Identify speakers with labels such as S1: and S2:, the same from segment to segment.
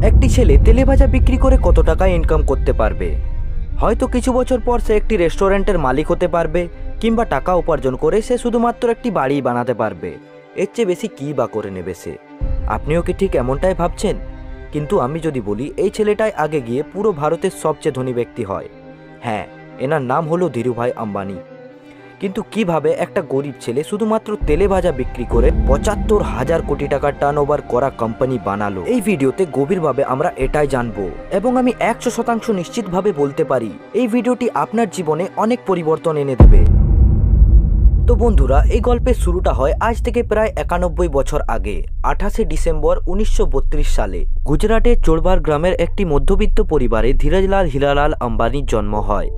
S1: একটি ছেলে তেলে ভাজা বিক্রি করে কত টাকা ইনকাম করতে পারবে? হয়তো কিছু বছর পর সে একটি রেস্টুরেন্টের মালিক হতে পারবে, কিংবা টাকা উপার্জন করে সে শুধুমাত্র একটি বাড়ি বানাতে পারবে। এর চেয়ে বেশি কী বা করে নেবে সে? আপনিও কি ঠিক এমনটাই ভাবছেন? কিন্তু আমি যদি বলি, এই ছেলেটাই আগে গিয়ে পুরো ভারতের সবচেয়ে ধনী ব্যক্তি হয়। হ্যাঁ, এনার নাম হলো ধীরুভাই আম্বানি। কিন্তু কিভাবে একটা গরিব ছেলে শুধুমাত্র তেলে ভাজা বিক্রি করে ৭৫,০০০ কোটি টাকার টার্নওভার করা কোম্পানি বানালো? এই ভিডিওতে গভীরভাবে আমরা এটাই জানবো, এবং আমি ১০০% নিশ্চিতভাবে বলতে পারি এই ভিডিওটি আপনার জীবনে অনেক পরিবর্তন এনে দেবে। তো বন্ধুরা, এই গল্পের শুরুটা হয় আজ থেকে প্রায় ৯১ বছর আগে, ২৮শে ডিসেম্বর ১৯৩২ সালে গুজরাটের চোরবার গ্রামের একটি মধ্যবিত্ত পরিবারে ধীরজলাল হীরালাল আম্বানির জন্ম হয়।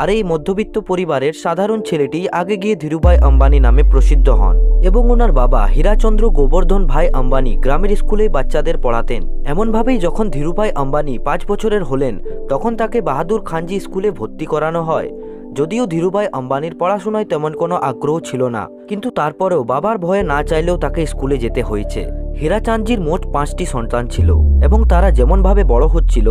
S1: আর এই মধ্যবিত্ত পরিবারের সাধারণ ছেলেটি আগে গিয়ে ধীরুভাই আম্বানি নামে প্রসিদ্ধ হন, এবং ওনার বাবা হীরাচন্দ্র গোবর্ধন ভাই আম্বানি গ্রামের স্কুলে বাচ্চাদের পড়াতেন। এমনভাবেই যখন ধীরুভাই আম্বানি ৫ বছরের হলেন, তখন তাকে বাহাদুর খানজি স্কুলে ভর্তি করানো হয়। যদিও ধীরুভাই আম্বানির পড়াশোনায় তেমন কোনো আগ্রহ ছিল না, কিন্তু তারপরেও বাবার ভয়ে না চাইলেও তাকে স্কুলে যেতে হয়েছে। হীরাচাঁদজির মোট ৫টি সন্তান ছিল, এবং তারা যেমনভাবে বড় হচ্ছিল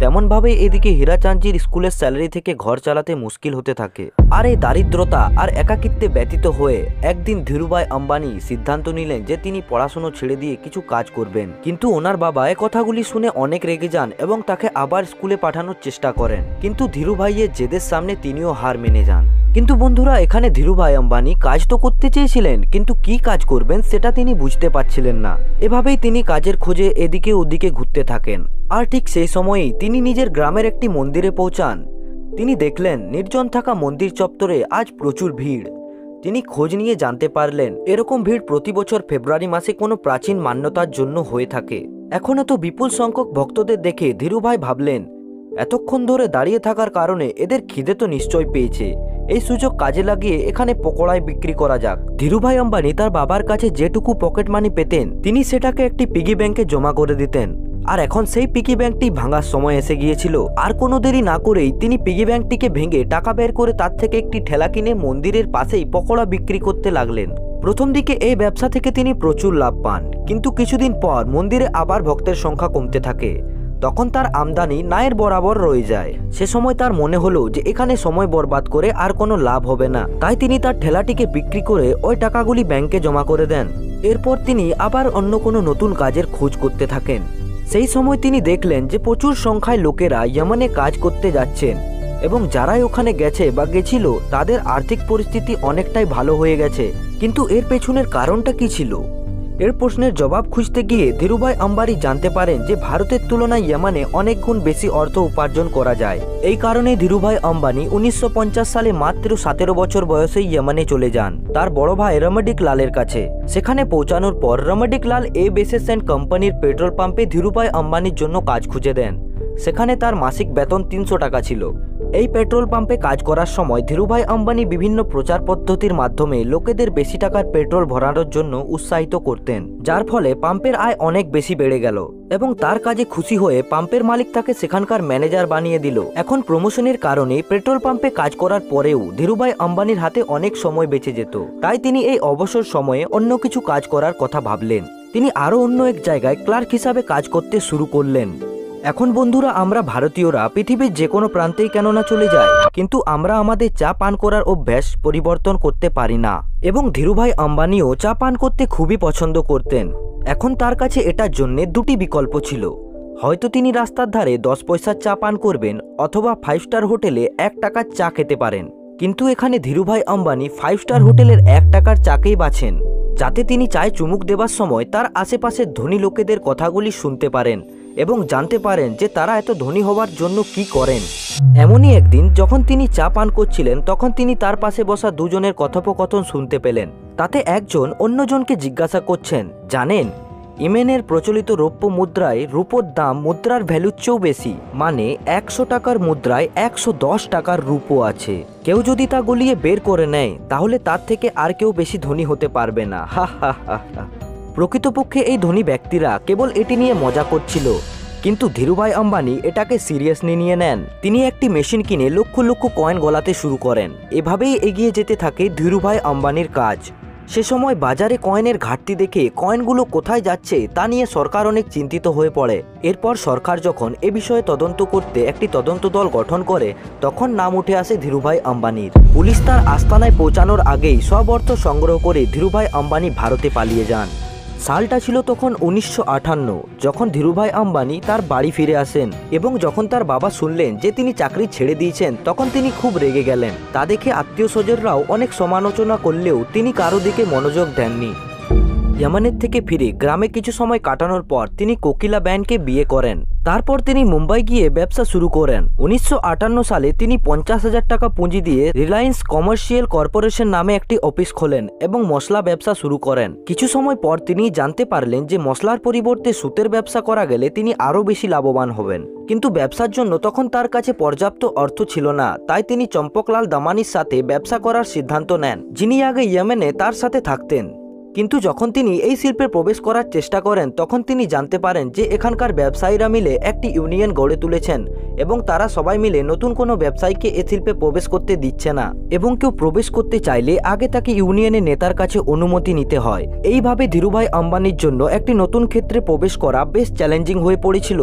S1: তেমনভাবেই এদিকে হীরাচাঁদজির স্কুলের স্যালারি থেকে ঘর চালাতে মুশকিল হতে থাকে। আর এই দারিদ্রতা আর একাকিত্বে ব্যতীত হয়ে একদিন ধীরুভাই আম্বানি সিদ্ধান্ত নিলেন যে তিনি পড়াশোনা ছেড়ে দিয়ে কিছু কাজ করবেন। কিন্তু ওনার বাবা এই কথাগুলি শুনে অনেক রেগে যান এবং তাকে আবার স্কুলে পাঠানোর চেষ্টা করেন, কিন্তু ধীরুভাইয়ের জেদের সামনে তিনিও হার মেনে যান। কিন্তু বন্ধুরা, এখানে ধীরুভাই আম্বানি কাজ তো করতে চেয়েছিলেন, কিন্তু কি কাজ করবেন সেটা তিনি বুঝতে পারছিলেন না। এভাবেই তিনি কাজের খোঁজে এদিকে ওদিকে ঘুরতে থাকেন। আর ঠিক সেই সময়েই তিনি নিজের গ্রামের একটি মন্দিরে পৌঁছান। তিনি দেখলেন নির্জন থাকা মন্দির চত্বরে আজ প্রচুর ভিড়। তিনি খোঁজ নিয়ে জানতে পারলেন এরকম ভিড় প্রতি বছর ফেব্রুয়ারি মাসে কোনো প্রাচীন মান্যতার জন্য হয়ে থাকে। এখন এত বিপুল সংখ্যক ভক্তদের দেখে ধীরুভাই ভাবলেন, এতক্ষণ ধরে দাঁড়িয়ে থাকার কারণে এদের খিদে তো নিশ্চয় পেয়েছে। এই সুযোগ কাজে লাগিয়ে এখানে পকোড়ায় বিক্রি করা যাক। ধীরুভাই আম্বানি তার বাবার কাছে যেটুকু পকেট মানি পেতেন, তিনি সেটাকে একটি পিগি ব্যাংকে জমা করে দিতেন। আর এখন সেই পিগি ব্যাংকটি ভাঙার সময় এসে গিয়েছিল। আর কোনো দেরি না করেই তিনি পিগি ব্যাংকটিকে ভেঙে টাকা বের করে তার থেকে একটি ঠেলা কিনে মন্দিরের পাশেই পকোড়া বিক্রি করতে লাগলেন। প্রথম দিকে এই ব্যবসা থেকে তিনি প্রচুর লাভ পান, কিন্তু কিছুদিন পর মন্দিরে আবার ভক্তের সংখ্যা কমতে থাকে। তখন তার আমদানি ন্যায়ের বরাবর রয়ে যায়। সে সময় তার মনে হলো যে এখানে সময় বরবাদ করে আর কোনো লাভ হবে না, তাই তিনি তার ঠেলাটিকে বিক্রি করে ওই টাকাগুলি ব্যাংকে জমা করে দেন। এরপর তিনি আবার অন্য কোনো নতুন কাজের খোঁজ করতে থাকেন। সেই সময় তিনি দেখলেন যে প্রচুর সংখ্যায় লোকেরা ইয়েমেনে কাজ করতে যাচ্ছেন, এবং যারাই ওখানে গেছে বা গেছিল তাদের আর্থিক পরিস্থিতি অনেকটাই ভালো হয়ে গেছে। কিন্তু এর পেছনের কারণটা কি ছিল? এর প্রশ্নের জবাব খুঁজতে গিয়ে ধীরুভাই আম্বানি জানতে পারেন যে ভারতের তুলনায় ইয়েমেনে অনেক গুণ বেশি অর্থ উপার্জন করা যায়। এই কারণে ধীরুভাই আম্বানি ১৯৫০ সালে মাত্র ১৭ বছর বয়সে ইয়েমেনে চলে যান তার বড় ভাই রমডিক লালের কাছে। সেখানে পৌঁছানোর পর রমডিক লাল এ বেসেস অ্যান্ড কোম্পানির পেট্রোল পাম্পে ধীরুভাই আম্বানির জন্য কাজ খুঁজে দেন। সেখানে তার মাসিক বেতন ৩০০ টাকা ছিল। এই পেট্রোল পাম্পে কাজ করার সময় ধীরুভাই আম্বানি বিভিন্ন প্রচার পদ্ধতির মাধ্যমে লোকেদের বেশি টাকার পেট্রোল ভরানোর জন্য উৎসাহিত করতেন, যার ফলে পাম্পের আয় অনেক বেশি বেড়ে গেল, এবং তার কাজে খুশি হয়ে পাম্পের মালিক তাকে সেখানকার ম্যানেজার বানিয়ে দিল। এখন প্রমোশনের কারণে পেট্রোল পাম্পে কাজ করার পরেও ধীরুভাই আম্বানির হাতে অনেক সময় বেঁচে যেত। তাই তিনি এই অবসর সময়ে অন্য কিছু কাজ করার কথা ভাবলেন। তিনি আরও অন্য এক জায়গায় ক্লার্ক হিসাবে কাজ করতে শুরু করলেন। এখন বন্ধুরা, আমরা ভারতীয়রা পৃথিবীর যে কোনো প্রান্তেই কেন না চলে যাই, কিন্তু আমরা আমাদের চা পান করার অভ্যাস পরিবর্তন করতে পারি না। এবং ধীরুভাই আম্বানিও চা পান করতে খুবই পছন্দ করতেন। এখন তার কাছে এটার জন্য দুটি বিকল্প ছিল। হয়তো তিনি রাস্তার ধারে ১০ পয়সার চা পান করবেন, অথবা 5 স্টার হোটেলে ১ টাকার চা খেতে পারেন। কিন্তু এখানে ধীরুভাই আম্বানি 5 স্টার হোটেলের ১ টাকার চাকেই বাছেন, যাতে তিনি চায়ে চুমুক দেবার সময় তার আশেপাশের ধনী লোকেদের কথাগুলি শুনতে পারেন এবং জানতে পারেন যে তারা এত ধনী হওয়ার জন্য কি করেন। এমনই একদিন যখন তিনি চা পান করছিলেন, তখন তিনি তার পাশে বসা দুজনের কথোপকথন শুনতে পেলেন। তাতে একজন অন্যজনকে জিজ্ঞাসা করছেন, জানেন ইয়েমেনের প্রচলিত রৌপ্য মুদ্রায় রূপোর দাম মুদ্রার ভ্যালুর চেয়েও বেশি, মানে ১০০ টাকার মুদ্রায় ১১০ টাকার রূপো আছে। কেউ যদি তা গলিয়ে বের করে নেয়, তাহলে তার থেকে আর কেউ বেশি ধনী হতে পারবে না। হা হা হা হা। প্রকৃতপক্ষে এই ধনী ব্যক্তিরা কেবল এটি নিয়ে মজা করছিল, কিন্তু ধীরুভাই আম্বানি এটাকে সিরিয়াসলি নিয়ে নেন। তিনি একটি মেশিন কিনে লক্ষ লক্ষ কয়েন গলাতে শুরু করেন। এভাবেই এগিয়ে যেতে থাকে ধীরুভাই আম্বানির কাজ। সে সময় বাজারে কয়েনের ঘাটতি দেখে কয়েনগুলো কোথায় যাচ্ছে তা নিয়ে সরকার অনেক চিন্তিত হয়ে পড়ে। এরপর সরকার যখন এ বিষয়ে তদন্ত করতে একটি তদন্ত দল গঠন করে, তখন নাম উঠে আসে ধীরুভাই আম্বানির। পুলিশ তার আস্তানায় পৌঁছানোর আগেই সব অর্থ সংগ্রহ করে ধীরুভাই আম্বানি ভারতে পালিয়ে যান। সালটা ছিল তখন 1958, যখন ধীরুভাই আম্বানি তার বাড়ি ফিরে আসেন এবং যখন তার বাবা শুনলেন যে তিনি চাকরি ছেড়ে দিয়েছেন, তখন তিনি খুব রেগে গেলেন। তা দেখে আত্মীয় স্বজনরাও অনেক সমালোচনা করলেও তিনি কারো দিকে মনোযোগ দেননি। ইয়েমেনের থেকে ফিরে গ্রামে কিছু সময় কাটানোর পর তিনি কোকিলা ব্যানকে বিয়ে করেন। তারপর তিনি মুম্বাই গিয়ে ব্যবসা শুরু করেন। 1958 সালে তিনি 50,000 টাকা পুঁজি দিয়ে রিলায়েন্স কমার্শিয়াল কর্পোরেশন নামে একটি অফিস খোলেন এবং মশলা ব্যবসা শুরু করেন। কিছু সময় পর তিনি জানতে পারলেন যে মশলার পরিবর্তে সুতের ব্যবসা করা গেলে তিনি আরও বেশি লাভবান হবেন, কিন্তু ব্যবসার জন্য তখন তার কাছে পর্যাপ্ত অর্থ ছিল না। তাই তিনি চম্পকলাল দামানির সাথে ব্যবসা করার সিদ্ধান্ত নেন, যিনি আগে ইয়েমেনে তার সাথে থাকতেন। কিন্তু যখন তিনি এই শিল্পে প্রবেশ করার চেষ্টা করেন, তখন তিনি জানতে পারেন যে এখানকার ব্যবসায়ীরা মিলে একটি ইউনিয়ন গড়ে তুলেছেন এবং তারা সবাই মিলে নতুন কোনো ব্যবসায়ীকে এই শিল্পে প্রবেশ করতে দিচ্ছে না, এবং কেউ প্রবেশ করতে চাইলে আগে তাকে ইউনিয়নের নেতার কাছে অনুমতি নিতে হয়। এইভাবে ধীরুভাই আম্বানির জন্য একটি নতুন ক্ষেত্রে প্রবেশ করা বেশ চ্যালেঞ্জিং হয়ে পড়েছিল।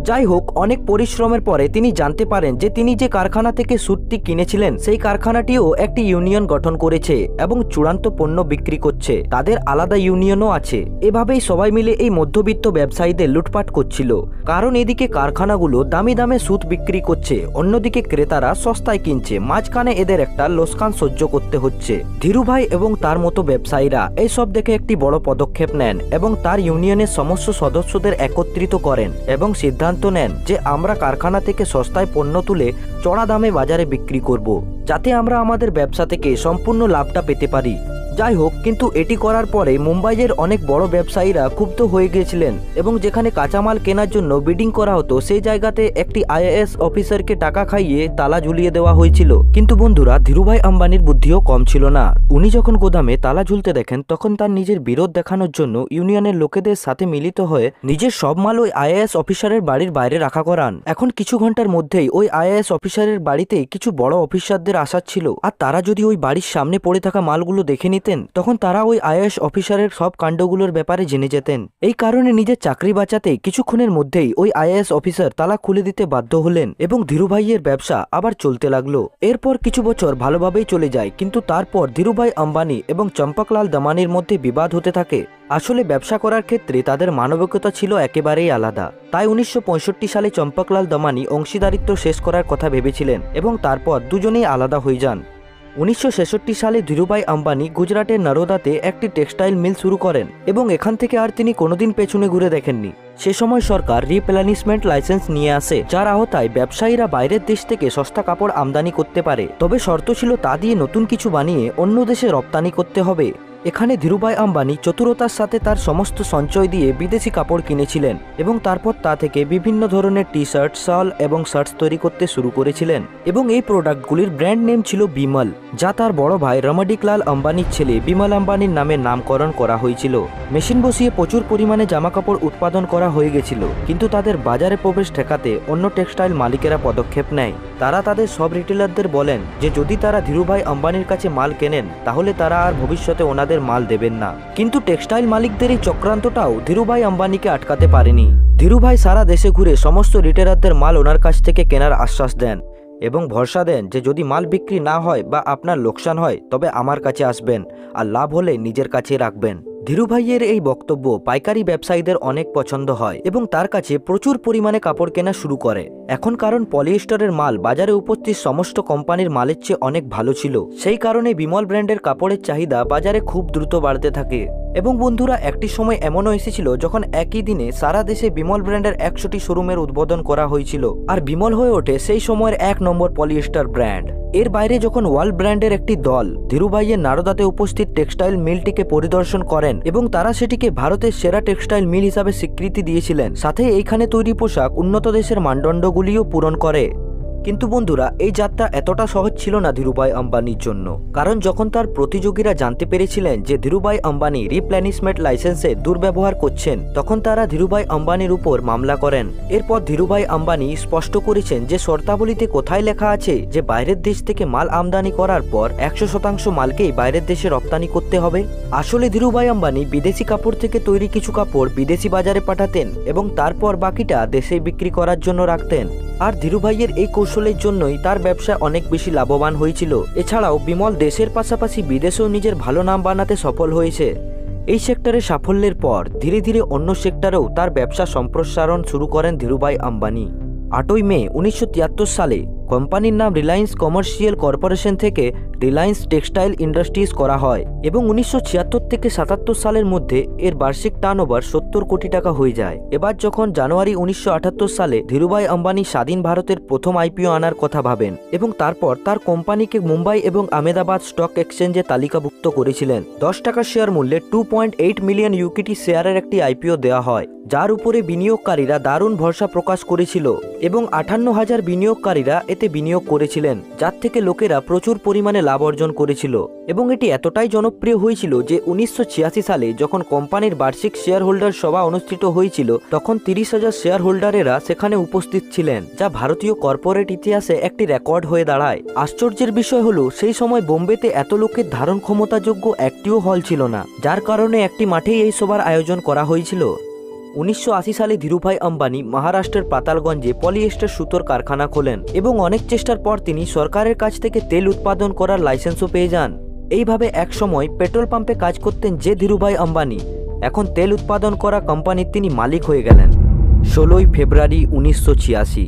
S1: যাই হোক, অনেক পরিশ্রমের পরে তিনি জানতে পারেন যে তিনি যে কারখানা থেকে সুতটি কিনেছিলেন সেই কারখানাটিও একটি ইউনিয়ন গঠন করেছে এবং চূড়ান্ত পণ্য বিক্রি করছে। তাদের আলাদা ইউনিয়নও আছে। এভাবেই সবাই মিলে এই মধ্যবিত্ত ব্যবসায়ীদের লুটপাট করছিল, কারণ এদিকে কারখানাগুলো দামি দামে সুত বিক্রি করছে, অন্যদিকে ক্রেতারা সস্তায় কিনছে। মাঝখানে এদের একটা লোকসান সহ্য করতে হচ্ছে। ধীরুভাই এবং তার মতো ব্যবসায়ীরা এইসব দেখে একটি বড় পদক্ষেপ নেন এবং তার ইউনিয়নের সমস্ত সদস্যদের একত্রিত করেন এবং সিদ্ধান্ত নেন যে আমরা কারখানা থেকে সস্তায় পণ্য তুলে চড়া দামে বাজারে বিক্রি করব, যাতে আমরা আমাদের ব্যবসা থেকে সম্পূর্ণ লাভটা পেতে পারি। যাই হোক, কিন্তু এটি করার পরে মুম্বাইয়ের অনেক বড় ব্যবসায়ীরা ক্ষুব্ধ হয়ে গিয়েছিলেন এবং যেখানে কাঁচামাল কেনার জন্য বিডিং করা হতো সেই জায়গাতে একটি আইএএস অফিসারকে টাকা খাইয়ে তালা ঝুলিয়ে দেওয়া হয়েছিল। কিন্তু বন্ধুরা, ধীরুভাই আম্বানির বুদ্ধিও কম ছিল না। উনি যখন গোদামে তালা ঝুলতে দেখেন, তখন তার নিজের বিরোধ দেখানোর জন্য ইউনিয়নের লোকেদের সাথে মিলিত হয়ে নিজের সব মাল ওই আইএএস অফিসারের বাড়ির বাইরে রাখা করান। এখন কিছু ঘন্টার মধ্যেই ওই আইএএস অফিসারের বাড়িতে কিছু বড় অফিসারদের আসার ছিল, আর তারা যদি ওই বাড়ির সামনে পড়ে থাকা মালগুলো দেখে নিতেন, তখন তারা ওই আইএএস অফিসারের সব কাণ্ডগুলোর ব্যাপারে জেনে যেতেন। এই কারণে নিজের চাকরি বাঁচাতে কিছুক্ষণের মধ্যেই ওই আইএএস অফিসার তালা খুলে দিতে বাধ্য হলেন এবং ধীরুভাইয়ের ব্যবসা আবার চলতে লাগলো। এরপর কিছু বছর ভালোভাবেই চলে যায়, কিন্তু তারপর ধীরুভাই আম্বানি এবং চম্পকলাল দামানির মধ্যে বিবাদ হতে থাকে। আসলে ব্যবসা করার ক্ষেত্রে তাদের মানবিকতা ছিল একেবারেই আলাদা। তাই 1965 সালে চম্পকলাল দামানি অংশীদারিত্ব শেষ করার কথা ভেবেছিলেন এবং তারপর দুজনেই আলাদা হয়ে যান। 1966 সালে ধীরুভাই আম্বানি গুজরাটের নরোদাতে একটি টেক্সটাইল মিল শুরু করেন এবং এখান থেকে আর তিনি কোনোদিন পেছনে ঘুরে দেখেননি। সে সময় সরকার রিপ্লেনিশমেন্ট লাইসেন্স নিয়ে আসে, যার আওতায় ব্যবসায়ীরা বাইরের দেশ থেকে সস্তা কাপড় আমদানি করতে পারে, তবে শর্ত ছিল তা দিয়ে নতুন কিছু বানিয়ে অন্য দেশে রপ্তানি করতে হবে। এখানে ধীরুভাই আম্বানি চতুরতার সাথে তার সমস্ত সঞ্চয় দিয়ে বিদেশি কাপড় কিনেছিলেন এবং তারপর তা থেকে বিভিন্ন ধরনের টি শার্ট, শাল এবং শার্টস তৈরি করতে শুরু করেছিলেন এবং এই প্রোডাক্টগুলির ব্র্যান্ড নেম ছিল বিমল, যা তার বড় ভাই রমাডিকলাল আম্বানির ছেলে বিমল আম্বানির নামে নামকরণ করা হয়েছিল। মেশিন বসিয়ে প্রচুর পরিমাণে জামাকাপড় উৎপাদন করা হয়ে গেছিল, কিন্তু তাদের বাজারে প্রবেশ ঠেকাতে অন্য টেক্সটাইল মালিকেরা পদক্ষেপ নেয়। তারা তাদের সব রিটেলারদের বলেন যে যদি তারা ধীরুভাই আম্বানির কাছে মাল কেনেন, তাহলে তারা আর ভবিষ্যতে ওনাদের মাল দেবেন না। কিন্তু টেক্সটাইল মালিকদের এই চক্রান্তটাও ধীরুভাই আম্বানিকে আটকাতে পারেনি। ধীরুভাই সারা দেশে ঘুরে সমস্ত রিটেলারদের মাল ওনার কাছ থেকে কেনার আশ্বাস দেন এবং ভরসা দেন যে যদি মাল বিক্রি না হয় বা আপনার লোকসান হয়, তবে আমার কাছে আসবেন আর লাভ হলে নিজের কাছে রাখবেন। ধীরুভাইয়ের এই বক্তব্য পাইকারি ব্যবসায়ীদের অনেক পছন্দ হয় এবং তার কাছে প্রচুর পরিমাণে কাপড় কেনা শুরু করে। এখন কারণ পলিয়েস্টারের মাল বাজারে উপস্থিত সমস্ত কোম্পানির মালের চেয়ে অনেক ভালো ছিল, সেই কারণে বিমল ব্র্যান্ডের কাপড়ের চাহিদা বাজারে খুব দ্রুত বাড়তে থাকে। এবং বন্ধুরা, একটি সময় এমনও এসেছিল যখন একই দিনে সারা দেশে বিমল ব্র্যান্ডের 100টি শোরুমের উদ্বোধন করা হয়েছিল, আর বিমল হয়ে ওঠে সেই সময়ের 1 নম্বর পলিয়েস্টার ব্র্যান্ড। এর বাইরে যখন ওয়ার্ল্ড ব্র্যান্ডের একটি দল ধীরুভাইয়ের নারদাতে উপস্থিত টেক্সটাইল মিলটিকে পরিদর্শন করেন এবং তারা সেটিকে ভারতের সেরা টেক্সটাইল মিল হিসাবে স্বীকৃতি দিয়েছিলেন, সাথে এইখানে তৈরি পোশাক উন্নত দেশের মানদণ্ডগুলিও পূরণ করে। কিন্তু বন্ধুরা এই যাত্রা এতটা সহজ ছিল না ধীরুভাই আম্বানির জন্য, কারণ যখন তার প্রতিযোগীরা জানতে পেরেছিলেন যে ধীরুভাই আম্বানি রিপ্লেনিশমেন্ট লাইসেন্সে দুর্ব্যবহার করছেন, তখন তারা ধীরুভাই আম্বানির উপর মামলা করেন। এরপর ধীরুভাই আম্বানি স্পষ্ট করেছেন যে শর্তাবলীতে কোথায় লেখা আছে যে বাইরের দেশ থেকে মাল আমদানি করার পর 100% মালকেই বাইরের দেশে রপ্তানি করতে হবে। আসলে ধীরুভাই আম্বানি বিদেশি কাপড় থেকে তৈরি কিছু কাপড় বিদেশি বাজারে পাঠাতেন এবং তারপর বাকিটা দেশে বিক্রি করার জন্য রাখতেন। আর ধীরুভাইয়ের এই কৌশলের জন্যই তার ব্যবসা অনেক বেশি লাভবান হয়েছিল। এছাড়াও বিমল দেশের পাশাপাশি বিদেশেও নিজের ভালো নাম বানাতে সফল হয়েছে। এই সেক্টরে সাফল্যের পর ধীরে ধীরে অন্য সেক্টরেও তার ব্যবসা সম্প্রসারণ শুরু করেন ধীরুভাই আম্বানি। 8ই মে 1973 সালে কোম্পানির নাম রিলায়েন্স কমার্শিয়াল কর্পোরেশন থেকে রিলায়েন্স টেক্সটাইল ইন্ডাস্ট্রিজ করা হয় এবং 1976 থেকে 77 সালের মধ্যে এর বার্ষিক টার্নওভার 70 কোটি টাকা হয়ে যায়। এবার যখন জানুয়ারি 1978 সালে ধীরুভাই আম্বানি স্বাধীন ভারতের প্রথম আইপিও আনার কথা ভাবেন এবং তারপর তার কোম্পানিকে মুম্বাই এবং আহমেদাবাদ স্টক এক্সচেঞ্জে তালিকাভুক্ত করেছিলেন। 10 টাকা শেয়ার মূল্যে 2.8 মিলিয়ন ইউকিটি শেয়ারের একটি আইপিও দেওয়া হয়, যার উপরে বিনিয়োগকারীরা দারুণ ভরসা প্রকাশ করেছিল এবং 58,000 বিনিয়োগকারীরা এতে বিনিয়োগ করেছিলেন, যার থেকে লোকেরা প্রচুর পরিমাণে লাভ অর্জন করেছিল। এবং এটি এতটাই জনপ্রিয় হয়েছিল যে 1986 সালে যখন কোম্পানির বার্ষিক শেয়ার হোল্ডার সভা অনুষ্ঠিত হয়েছিল, তখন 30,000 শেয়ার হোল্ডারেরা সেখানে উপস্থিত ছিলেন, যা ভারতীয় কর্পোরেট ইতিহাসে একটি রেকর্ড হয়ে দাঁড়ায়। আশ্চর্যের বিষয় হলো সেই সময় বোম্বেতে এত লোকের ধারণ ক্ষমতাযোগ্য একটিও হল ছিল না, যার কারণে একটি মাঠেই এই সভার আয়োজন করা হয়েছিল। 1980 সালে ধীরুভাই আম্বানি মহারাষ্ট্রের পাতালগঞ্জে পলিয়েস্টার সুতোর কারখানা খোলেন এবং অনেক চেষ্টার পর তিনি সরকারের কাছ থেকে তেল উৎপাদন করার লাইসেন্সও পেয়ে যান। এইভাবে এক সময় পেট্রোল পাম্পে কাজ করতেন যে ধীরুভাই আম্বানি এখন তেল উৎপাদন করা কোম্পানির তিনি মালিক হয়ে গেলেন। 16ই ফেব্রুয়ারি 1986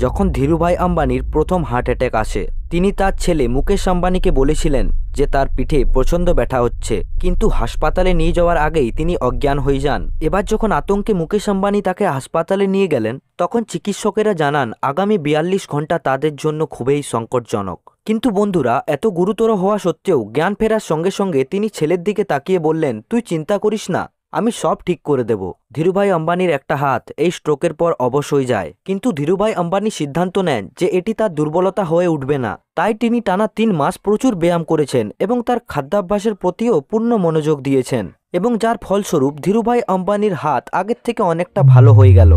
S1: যখন ধীরুভাই আম্বানির প্রথম হার্ট অ্যাটাক আসে, তিনি তার ছেলে মুকেশ আম্বানিকে বলেছিলেন যে তার পিঠে প্রচণ্ড ব্যথা হচ্ছে, কিন্তু হাসপাতালে নিয়ে যাওয়ার আগেই তিনি অজ্ঞান হয়ে যান। এবার যখন আতঙ্কে মুকেশ আম্বানি তাকে হাসপাতালে নিয়ে গেলেন, তখন চিকিৎসকেরা জানান আগামী 42 ঘন্টা তাদের জন্য খুবই সংকটজনক। কিন্তু বন্ধুরা, এত গুরুতর হওয়া সত্ত্বেও জ্ঞান ফেরার সঙ্গে সঙ্গে তিনি ছেলের দিকে তাকিয়ে বললেন, তুই চিন্তা করিস না, আমি সব ঠিক করে দেব। ধীরুভাই আম্বানির একটা হাত এই স্ট্রোকের পর অবশ হয়ে যায়, কিন্তু ধীরুভাই আম্বানি সিদ্ধান্ত নেন যে এটি তার দুর্বলতা হয়ে উঠবে না। তাই তিনি টানা 3 মাস প্রচুর ব্যায়াম করেছেন এবং তার খাদ্যাভ্যাসের প্রতিও পূর্ণ মনোযোগ দিয়েছেন, এবং যার ফলস্বরূপ ধীরুভাই আম্বানির হাত আগের থেকে অনেকটা ভালো হয়ে গেল।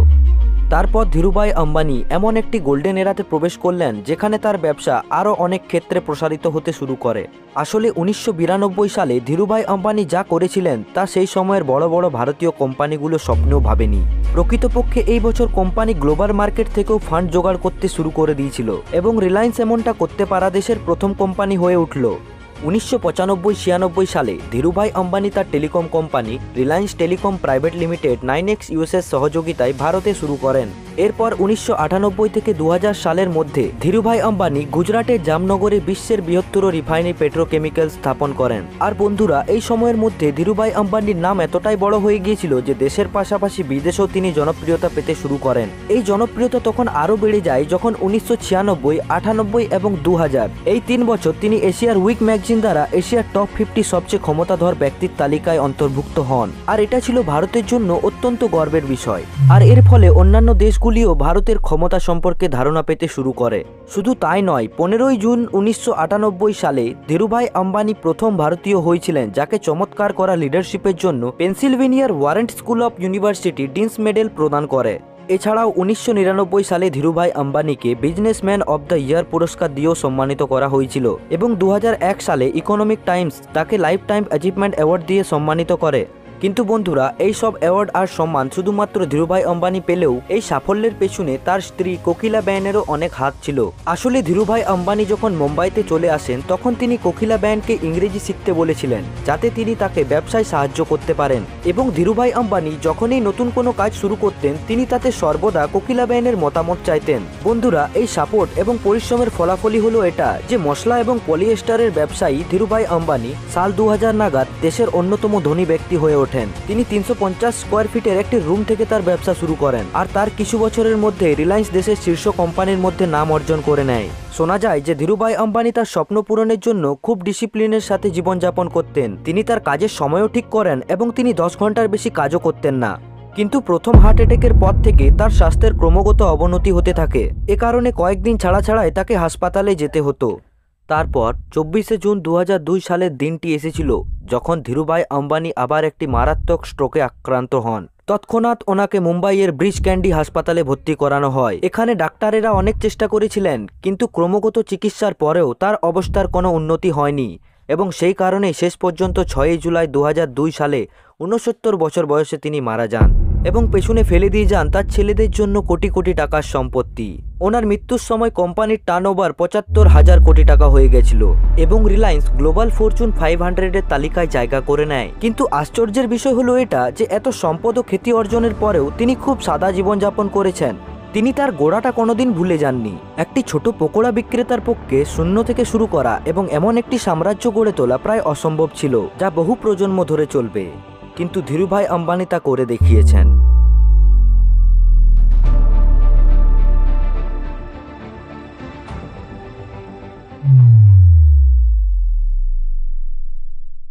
S1: তারপর ধীরুভাই আম্বানি এমন একটি গোল্ডেন এরাতে প্রবেশ করলেন যেখানে তার ব্যবসা আরও অনেক ক্ষেত্রে প্রসারিত হতে শুরু করে। আসলে 1992 সালে ধীরুভাই আম্বানি যা করেছিলেন তা সেই সময়ের বড় বড় ভারতীয় কোম্পানিগুলো স্বপ্নেও ভাবেনি। প্রকৃতপক্ষে এই বছর কোম্পানি গ্লোবাল মার্কেট থেকেও ফান্ড জোগাড় করতে শুরু করে দিয়েছিল এবং রিলায়েন্স এমনটা করতে পারা দেশের প্রথম কোম্পানি হয়ে উঠল। 1995-96 সালে ধীরুভাই আম্বানি তার telecom company Reliance telecom private limited 9X ইউএসের সহযোগিতায় ভারতে শুরু করেন। এরপর 1998 থেকে 2000 সালের মধ্যে ধীরুভাই আম্বানি গুজরাটের জামনগরে বিশ্বের বৃহত্তর রিফাইনারি পেট্রোকেমিক্যাল স্থাপন করেন। আর বন্ধুরা, এই সময়ের মধ্যে ধীরুভাই আম্বানির নাম এতটাই বড় হয়ে গিয়েছিল যে দেশের পাশাপাশি বিদেশেও তিনি জনপ্রিয়তা পেতে শুরু করেন। এই জনপ্রিয়তা তখন আরও বেড়ে যায় যখন 1996, 98 এবং 2000 এই 3 বছর তিনি এশিয়ার উইক ম্যাগাজিন দ্বারা এশিয়ার টপ 50 সবচেয়ে ক্ষমতাধর ব্যক্তির তালিকায় অন্তর্ভুক্ত হন। আর এটা ছিল ভারতের জন্য অত্যন্ত গর্বের বিষয়। আর এর ফলে অন্যান্য দেশগুলিও ভারতের ক্ষমতা সম্পর্কে ধারণা পেতে শুরু করে। শুধু তাই নয়, 15ই জুন 1998 সালে ধীরুভাই আম্বানি প্রথম ভারতীয় হয়েছিলেন যাকে চমৎকার করা লিডারশিপের জন্য পেনসিলভেনিয়ার ওয়ারেন্ট school of university dean's medal প্রদান করে। এছাড়াও 1999 সালে ধীরুভাই আম্বানিকে বিজনেসম্যান অব দ্য ইয়ার পুরস্কার দিয়েও সম্মানিত করা হয়েছিল এবং 2001 সালে ইকোনমিক টাইমস তাকে লাইফ টাইম অ্যাচিভমেন্ট অ্যাওয়ার্ড দিয়ে সম্মানিত করে। কিন্তু বন্ধুরা, এই সব অ্যাওয়ার্ড আর সম্মান শুধুমাত্র ধীরুভাই আম্বানি পেলেও এই সাফল্যের পেছনে তার স্ত্রী কোকিলা বেনেরও অনেক হাত ছিল। আসলে ধীরুভাই আম্বানি যখন মুম্বাইতে চলে আসেন তখন তিনি কোকিলা বেনকে ইংরেজি শিখতে বলেছিলেন যাতে তিনি তাকে ব্যবসায় সাহায্য করতে পারেন, এবং ধীরুভাই আম্বানি যখনই নতুন কোনো কাজ শুরু করতেন তিনি তাতে সর্বদা কোকিলা বেনের মতামত চাইতেন। বন্ধুরা, এই সাপোর্ট এবং পরিশ্রমের ফলাফলই হলো এটা যে মশলা এবং পলিয়েস্টারের ব্যবসায়ী ধীরুভাই আম্বানি সাল 2000 নাগাদ দেশের অন্যতম ধনী ব্যক্তি হয়ে ওঠেন। তিনি 350 স্কোয়ার ফিটের একটি রুম থেকে তার ব্যবসা শুরু করেন, আর তার কিছু বছরের মধ্যে রিলায়েন্স দেশের শীর্ষ কোম্পানির মধ্যে নাম অর্জন করে নেয়। শোনা যায় যে ধীরুভাই আম্বানি তার স্বপ্ন পূরণের জন্য খুব ডিসিপ্লিনের সাথে জীবনযাপন করতেন। তিনি তার কাজের সময়ও ঠিক করেন এবং তিনি 10 ঘন্টার বেশি কাজও করতেন না। কিন্তু প্রথম হার্ট অ্যাটাকের পর থেকে তার স্বাস্থ্যের ক্রমাগত অবনতি হতে থাকে। এ কারণে কয়েকদিন ছাড়া ছাড়াই তাকে হাসপাতালে যেতে হতো। তারপর 24শে জুন 2002 সালের দিনটি এসেছিল যখন ধীরুভাই আম্বানি আবার একটি মারাত্মক স্ট্রোকে আক্রান্ত হন। তৎক্ষণাৎ ওনাকে মুম্বাইয়ের ব্রিজ ক্যান্ডি হাসপাতালে ভর্তি করানো হয়। এখানে ডাক্তারেরা অনেক চেষ্টা করেছিলেন, কিন্তু ক্রমাগত চিকিৎসার পরেও তার অবস্থার কোনো উন্নতি হয়নি এবং সেই কারণে শেষ পর্যন্ত 6 জুলাই 2002 সালে 69 বছর বয়সে তিনি মারা যান এবং পেছনে ফেলে দিয়ে যান তার ছেলেদের জন্য কোটি কোটি টাকার সম্পত্তি। ওনার মৃত্যুর সময় কোম্পানির টার্নওভার 75,000 কোটি টাকা হয়ে গেছিল এবং রিলায়েন্স গ্লোবাল ফরচুন 500-এর তালিকায় জায়গা করে নেয়। কিন্তু আশ্চর্যের বিষয় হলো এটা যে এত সম্পদ ও খ্যাতি অর্জনের পরেও তিনি খুব সাদা জীবনযাপন করেছেন। তিনি তার গোড়াটা কোনোদিন ভুলে যাননি। একটি ছোট পকোড়া বিক্রেতার পক্ষে শূন্য থেকে শুরু করা এবং এমন একটি সাম্রাজ্য গড়ে তোলা প্রায় অসম্ভব ছিল যা বহু প্রজন্ম ধরে চলবে, কিন্তু ধীরুভাই আম্বানি তা করে দেখিয়েছেন।